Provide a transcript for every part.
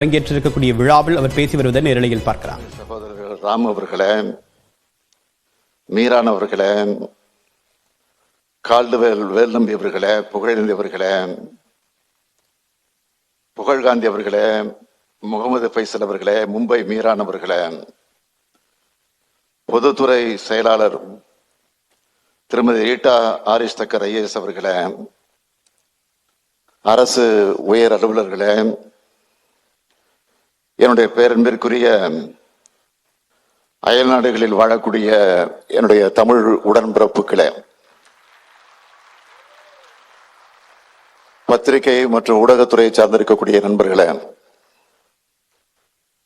பங்கேற்றிருக்கக்கூடிய விழாவில் அவர் பேசி வருவதை நேரலையில் பார்க்கிறார். சகோதரர்கள் ராம் அவர்களே, மீரான் அவர்களே, கால்டுவேல் வேல்நம்பி அவர்களே, புகழேந்தி அவர்களே, புகழ்காந்தி அவர்களே, முகமது பைசல் அவர்களே, மும்பை மீரான் அவர்களே, பொதுத்துறை செயலாளர் திருமதி ரீட்டா ஆரிஷ் தக்கர் ஐஏஎஸ் அவர்களே, அரசு உயர் அலுவலர்களே, என்னுடைய பேரன்பிற்குரிய அயல் நாடுகளில் வாழக்கூடிய என்னுடைய தமிழ் உடன்பிறப்புகளே, பத்திரிகை மற்றும் ஊடகத்துறையை சார்ந்திருக்கக்கூடிய நண்பர்களே,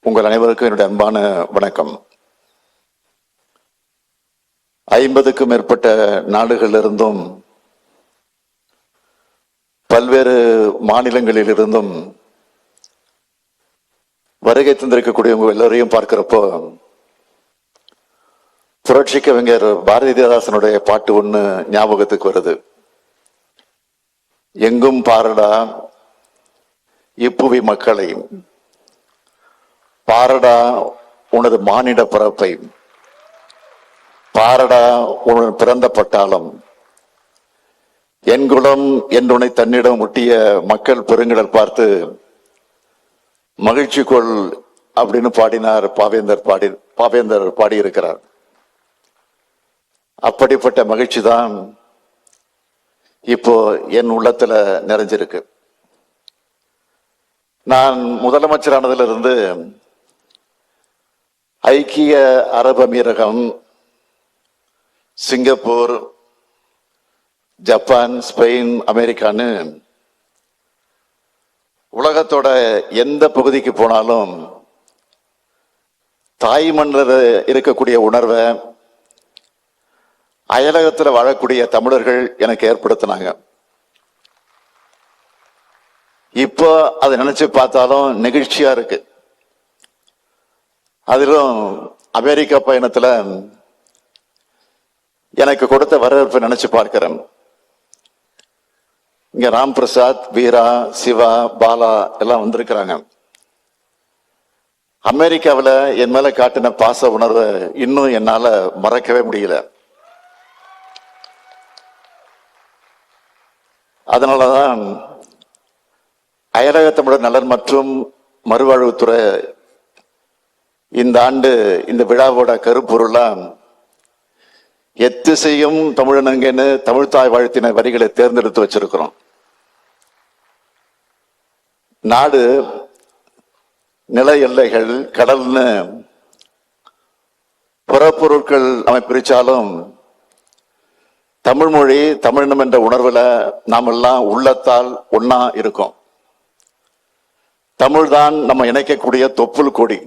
உங்கள் அனைவருக்கும் என்னுடைய அன்பான வணக்கம். 50க்கும் மேற்பட்ட நாடுகளிலிருந்தும் பல்வேறு மாநிலங்களில் இருந்தும் வருகை தந்திருக்கக்கூடிய உங்க எல்லோரையும் பார்க்கிறப்போ புரட்சி கவிஞர் பாரதிதாசனுடைய பாட்டு ஒண்ணு ஞாபகத்துக்கு வருது. எங்கும் பாரடா இப்புவி மக்களை, பாரடா உனது மானிட பிறப்பை, பாரடா உனது பிறந்த பட்டாளம், என் குலம் என்றுனை தன்னிடம் முட்டிய மக்கள் பெருங்கிடல் பார்த்து மகிழ்ச்சி கொள் அப்படின்னு பாடினார் பாவேந்தர் பாடியிருக்கிறார். அப்படிப்பட்ட மகிழ்ச்சி தான் இப்போ என் உள்ளத்துல நிறைஞ்சிருக்கு. நான் முதலமைச்சரானதிலிருந்து ஐக்கிய அரபு அமீரகம், சிங்கப்பூர், ஜப்பான், ஸ்பெயின், அமெரிக்கான்னு உலகத்தோட எந்த பகுதிக்கு போனாலும் தாய் மண்ணில் இருக்கக்கூடிய உணர்வை அயலகத்தில் வாழக்கூடிய தமிழர்கள் எனக்கு ஏற்படுத்தினாங்க. இப்போ அதை நினைச்சு பார்த்தாலும் நெகிழ்ச்சியா இருக்கு. அதிலும் அமெரிக்கா பயணத்துல எனக்கு கொடுத்த வரவேற்பை நினைச்சு பார்க்கிறேன். இங்க ராம் பிரசாத், வீரா, சிவா, பாலா எல்லாம் வந்திருக்கிறாங்க. அமெரிக்காவில் என் மேல காட்டின பாச உணர்வை இன்னும் என்னால மறக்கவே முடியல. அதனாலதான் அயலக தமிழர் நலன் மற்றும் மறுவாழ்வுத்துறை இந்த ஆண்டு இந்த விழாவோட கருப்பொருளா எத்திசையும் தமிழனங்கன்னு தமிழ்தாய் வாழ்த்தின வரிகளை தேர்ந்தெடுத்து வச்சிருக்கிறோம். நாடு, நில எல்லைகள், கடல்னு புறப்பொருட்கள் நம்ம பிரிச்சாலும் தமிழ் மொழி, தமிழினம் என்ற உணர்வுல நாம் எல்லாம் உள்ளத்தால் ஒன்னா இருக்கோம். தமிழ் தான் நம்ம இணைக்கக்கூடிய தொப்புள் கொடி.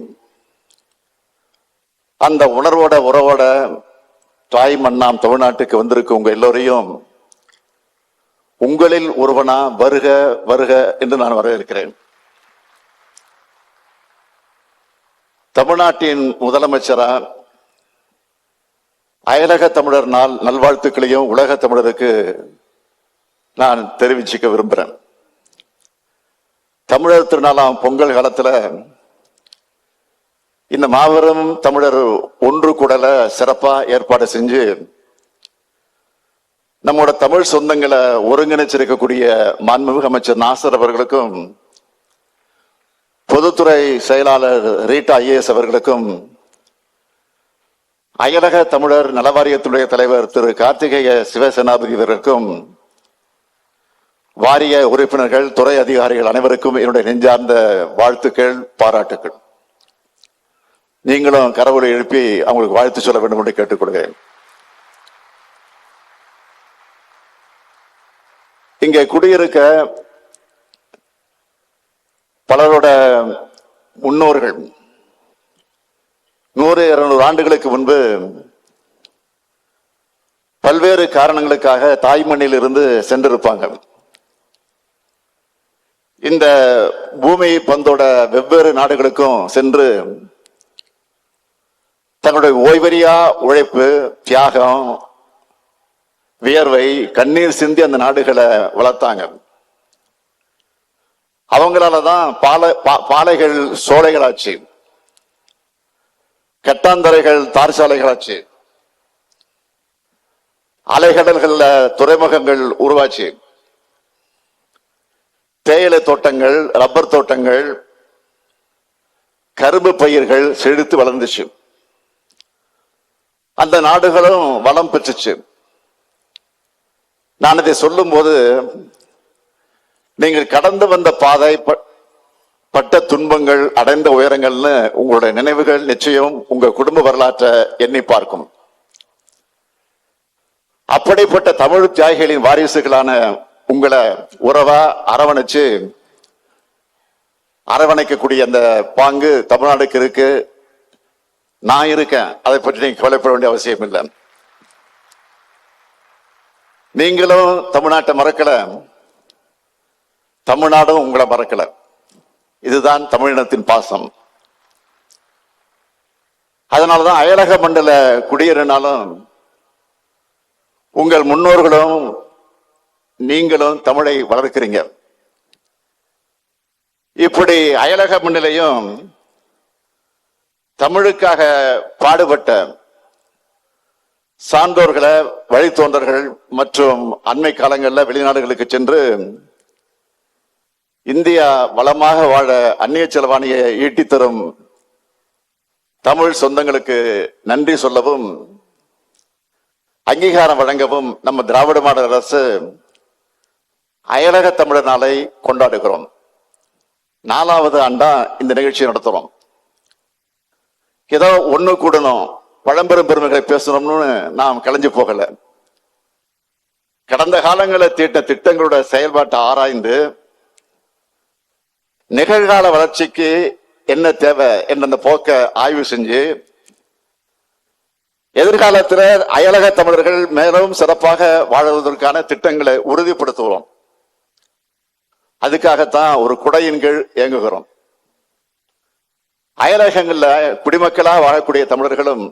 அந்த உணர்வோட உறவோட தாய் மண்ணாம் தமிழ்நாட்டுக்கு வந்திருக்கு உங்க எல்லோரையும் உங்களில் ஒருவனா வருக வருக என்று நான் வரவேற்கிறேன். தமிழ்நாட்டின் முதலமைச்சரா அயலக தமிழர் நாள் நல்வாழ்த்துக்களையும் உலக தமிழருக்கு நான் தெரிவிச்சுக்க விரும்புகிறேன். தமிழர் திருநாளாம் பொங்கல் காலத்துல இந்த மாபெரும் தமிழர் ஒன்று கூடல சிறப்பா ஏற்பாடு செஞ்சு நம்மோட தமிழ் சொந்தங்களை ஒருங்கிணைச்சிருக்கக்கூடிய மாண்புமிகு அமைச்சர் நாசர் அவர்களுக்கும், பொதுத்துறை செயலாளர் ரீட்டா ஐஏஎஸ் அவர்களுக்கும், அயலக தமிழர் நலவாரியத்துடைய தலைவர் திரு கார்த்திகேய சிவசேனாபதி அவர்களுக்கும், வாரிய உறுப்பினர்கள், துறை அதிகாரிகள் அனைவருக்கும் என்னுடைய நெஞ்சார்ந்த வாழ்த்துக்கள், பாராட்டுக்கள். நீங்களும் கரவொலி எழுப்பி அவங்களுக்கு வாழ்த்து சொல்ல வேண்டும் என்று கேட்டுக்கொள்கிறேன். இங்கே குடியிருக்க பலரோட முன்னோர்கள் 100-200 ஆண்டுகளுக்கு முன்பு பல்வேறு காரணங்களுக்காக தாய்மண்ணில் இருந்து சென்றிருப்பாங்க. இந்த பூமி பந்தோட வெவ்வேறு நாடுகளுக்கும் சென்று தன்னுடைய ஓய்வறியா உழைப்பு, தியாகம், வியர்வை, கண்ணீர் சிந்தி அந்த நாடுகளை வளர்த்தாங்க. அவங்களாலதான் பாலைகள் சோலைகளாச்சு, கட்டாந்தரைகள் தார் சாலைகளாச்சு, அலைகடல்கள்ல துறைமுகங்கள் உருவாச்சு, தேயிலை தோட்டங்கள், ரப்பர் தோட்டங்கள், கரும்பு பயிர்கள் செழித்து வளர்ந்துச்சு. அந்த நாடுகளும் வளம் பெற்றுச்சு. நான் இதை சொல்லும் போது நீங்கள் கடந்து வந்த பாதை, பட்ட துன்பங்கள், அடைந்த உயரங்கள்னு உங்களுடைய நினைவுகள் நிச்சயம் உங்க குடும்ப வரலாற்றை எண்ணி பார்க்கும். அப்படிப்பட்ட தமிழ் தியாகிகளின் வாரிசுகளான உங்களை உறவா அரவணைக்கக்கூடிய அந்த பாங்கு தமிழ்நாடுக்கு இருக்கு. நான் இருக்கேன், அதை பற்றி நீங்க கவலைப்பட வேண்டிய அவசியம் இல்லை. நீங்களும் தமிழ்நாட்டை மறக்கல, தமிழ்நாடும் உங்களை மறக்கல. இதுதான் தமிழினத்தின் பாசம். அதனாலதான் அயலக மண்டல குடியேறினாலும் உங்கள் முன்னோர்களும் நீங்களும் தமிழை வளர்க்கிறீங்க. இப்படி அயலக மண்ணிலையும் தமிழுக்காக பாடுபட்ட சான்றோர்களை, வழித்தோன்றர்கள் மற்றும் அண்மை காலங்களில் வெளிநாடுகளுக்கு சென்று இந்தியா வளமாக வாழ அந்நிய செலவாணியை ஈட்டித் தரும் தமிழ் சொந்தங்களுக்கு நன்றி சொல்லவும் அங்கீகாரம் வழங்கவும் நம்ம திராவிட மாடல் அரசு அயலக தமிழர் நாளை கொண்டாடுகிறோம். 4வது ஆண்டா இந்த நிகழ்ச்சியை நடத்துறோம். ஏதோ ஒண்ணு கூடணும், பழம்பெரும் பெருமைகளை பேசணும்னு நாம் கலைஞ்சு போகல. கடந்த காலங்களில் தீட்ட திட்டங்களோட செயல்பாட்டை ஆராய்ந்து நிகழ்கால வளர்ச்சிக்கு என்ன தேவை என்ற அந்த போக்க ஆய்வு செஞ்சு எதிர்காலத்தில் அயலக தமிழர்கள் மேலும் சிறப்பாக வாழ்வதற்கான திட்டங்களை உறுதிப்படுத்துகிறோம். அதுக்காகத்தான் ஒரு குடையின் கீழ் இயங்குகிறோம். அயலகங்கள்ல குடிமக்களாக வாழக்கூடிய தமிழர்களும்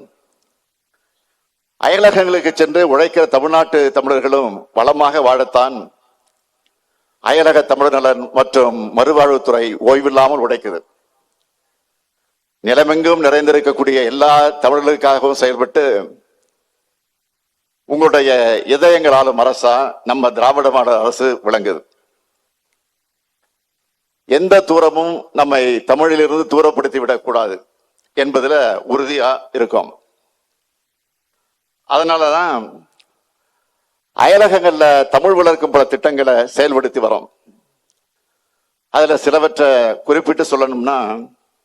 அயலகங்களுக்கு சென்று உழைக்கிற தமிழ்நாட்டு தமிழர்களும் வளமாக வாழத்தான் அயலக தமிழர் நலன் மற்றும் மறுவாழ்வுத்துறை ஓய்வில்லாமல் உழைக்குது. நிலமெங்கும் நிறைந்திருக்கக்கூடிய எல்லா தமிழர்களுக்காகவும் செயல்பட்டு உங்களுடைய இதயங்களாலும் அரசா நம்ம திராவிட மாடல் அரசு விளங்குது. எந்த தூரமும் நம்மை தமிழிலிருந்து தூரப்படுத்தி விடக்கூடாது என்பதுல உறுதியா இருக்கும். அதனாலதான் அயலகங்கள்ல தமிழ் வளர்க்கும் பல திட்டங்களை செயல்படுத்தி வரோம். அதுல சிலவற்றை குறிப்பிட்டு சொல்லணும்னா,